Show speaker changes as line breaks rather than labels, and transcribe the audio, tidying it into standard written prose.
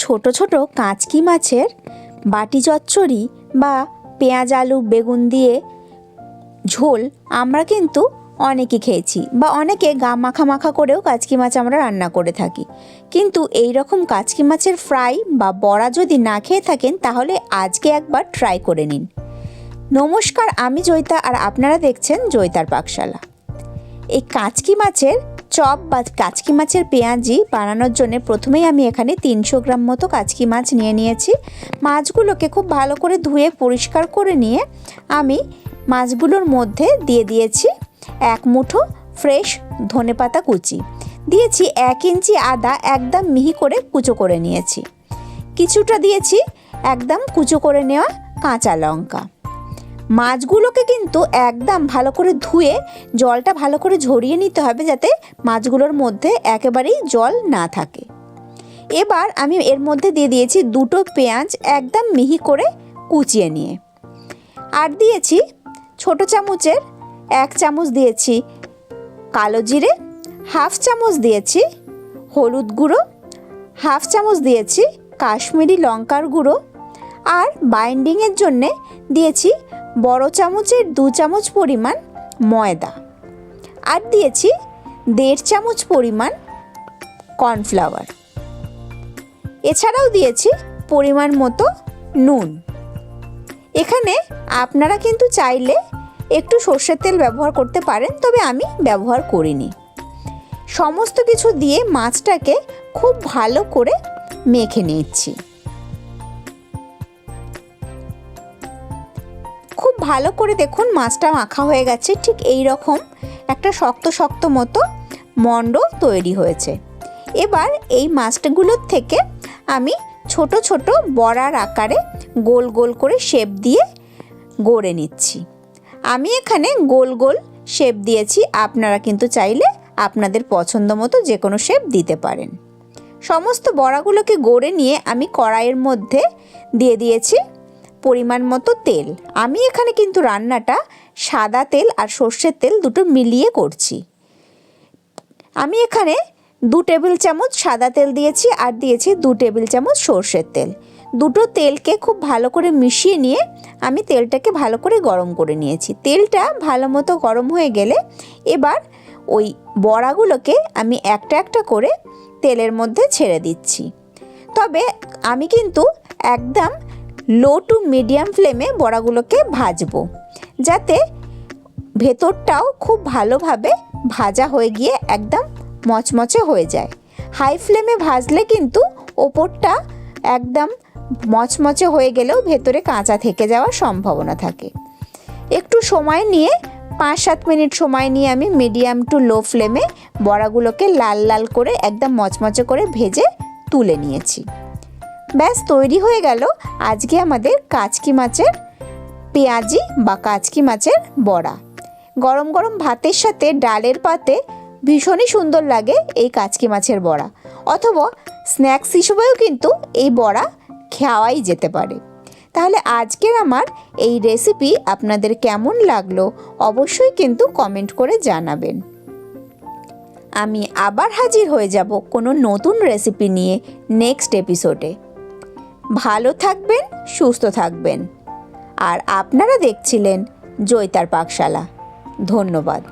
ছোট ছোট কাঁচকি মাছের বাটি চচ্চড়ি বা পেঁয়াজ আলু বেগুন দিয়ে ঝোল আমরা কিন্তু অনেকে খেয়েছি, বা অনেকে গা মাখা মাখা করেও কাঁচকি মাছ আমরা রান্না করে থাকি। কিন্তু এই রকম কাঁচকি মাছের ফ্রাই বা বড়া যদি না খেয়ে থাকেন তাহলে আজকে একবার ট্রাই করে নিন। নমস্কার, আমি জয়িতা আর আপনারা দেখছেন জয়িতার পাকশালা। এই কাঁচকি মাছের চপ বা কাঁচকি মাছের পেঁয়াজি বানানোর জন্য প্রথমেই আমি এখানে 300 গ্রাম মতো কাঁচকি মাছ নিয়েছি। মাছগুলোকে খুব ভালো করে ধুয়ে পরিষ্কার করে নিয়ে আমি মাছগুলোর মধ্যে দিয়ে দিয়েছি 1 মুঠো ফ্রেশ ধনেপাতা কুচি, দিয়েছি 1 ইঞ্চি আদা একদম মিহি করে কুচো করে নিয়েছি, কিছুটা দিয়েছি একদম কুচো করে নেওয়া কাঁচা লঙ্কা। মাছগুলোকে কিন্তু একদম ভালো করে ধুয়ে জলটা ভালো করে ঝরিয়ে নিতে হবে, যাতে মাছগুলোর মধ্যে একেবারেই জল না থাকে। এবার আমি এর মধ্যে দিয়ে দিয়েছি 2টো পেঁয়াজ একদম মিহি করে কুচিয়ে নিয়ে, আর দিয়েছি ছোট চামচের 1 চামচ দিয়েছি কালো জিরে, 1/2 চামচ দিয়েছি হলুদ গুঁড়ো, 1/2 চামচ দিয়েছি কাশ্মীরি লঙ্কার গুঁড়ো, আর বাইন্ডিংয়ের জন্যে দিয়েছি বড় চামচের 2 চামচ পরিমাণ ময়দা, আর দিয়েছি 1.5 চামচ পরিমাণ কর্নফ্লাওয়ার। এছাড়াও দিয়েছি পরিমাণ মতো নুন। এখানে আপনারা কিন্তু চাইলে একটু সর্ষের তেল ব্যবহার করতে পারেন, তবে আমি ব্যবহার করিনি। সমস্ত কিছু দিয়ে মাছটাকে খুব ভালো করে মেখে নিচ্ছি। খুব ভালো করে দেখুন মাছটা মাখা হয়ে গেছে, ঠিক এই রকম একটা শক্ত শক্ত মতো মণ্ড তৈরি হয়েছে। এবার এই মাছগুলোর থেকে আমি ছোট ছোট বড়ার আকারে গোল গোল করে শেপ দিয়ে গড়ে নিচ্ছি। আমি এখানে গোল গোল শেপ দিয়েছি, আপনারা কিন্তু চাইলে আপনাদের পছন্দ মতো যে কোনো শেপ দিতে পারেন। সমস্ত বড়াগুলোকে গড়ে নিয়ে আমি কড়াইয়ের মধ্যে দিয়ে দিয়েছি পরিমাণ মতো তেল। আমি এখানে কিন্তু রান্নাটা সাদা তেল আর সর্ষের তেল দুটো মিলিয়ে করছি। আমি এখানে 2 টেবিল চামচ সাদা তেল দিয়েছি, আর দিয়েছি 2 টেবিল চামচ সর্ষের তেল। দুটো তেলকে খুব ভালো করে মিশিয়ে নিয়ে আমি তেলটাকে ভালো করে গরম করে নিয়েছি। তেলটা ভালো মতো গরম হয়ে গেলে এবার ওই বড়াগুলোকে আমি একটা একটা করে তেলের মধ্যে ছেড়ে দিচ্ছি। তবে আমি কিন্তু একদম লো টু মিডিয়াম ফ্লেমে বড়াগুলোকে ভাজবো, যাতে ভেতরটাও খুব ভালোভাবে ভাজা হয়ে গিয়ে একদম মচমচে হয়ে যায়। হাই ফ্লেমে ভাজলে কিন্তু ওপরটা একদম মচমচে হয়ে গেলেও ভেতরে কাঁচা থেকে যাওয়ার সম্ভাবনা থাকে। একটু সময় নিয়ে 5-7 মিনিট সময় নিয়ে আমি মিডিয়াম টু লো ফ্লেমে বড়াগুলোকে লাল লাল করে একদম মচমচে করে ভেজে তুলে নিয়েছি। ব্যাস তৈরি হয়ে গেল আজকে আমাদের কাঁচকি মাছের পেঁয়াজি বা কাঁচকি মাছের বড়া। গরম গরম ভাতের সাথে ডালের পাতে ভীষণই সুন্দর লাগে এই কাঁচকি মাছের বড়া, অথবা স্ন্যাক্স হিসেবেও কিন্তু এই বড়া খাওয়াই যেতে পারে। তাহলে আজকের আমার এই রেসিপি আপনাদের কেমন লাগলো অবশ্যই কিন্তু কমেন্ট করে জানাবেন। আমি আবার হাজির হয়ে যাব কোনো নতুন রেসিপি নিয়ে নেক্সট এপিসোডে। ভালো থাকবেন, সুস্থ থাকবেন। আর আপনারা দেখছিলেন জয়িতার পাকশালা। ধন্যবাদ।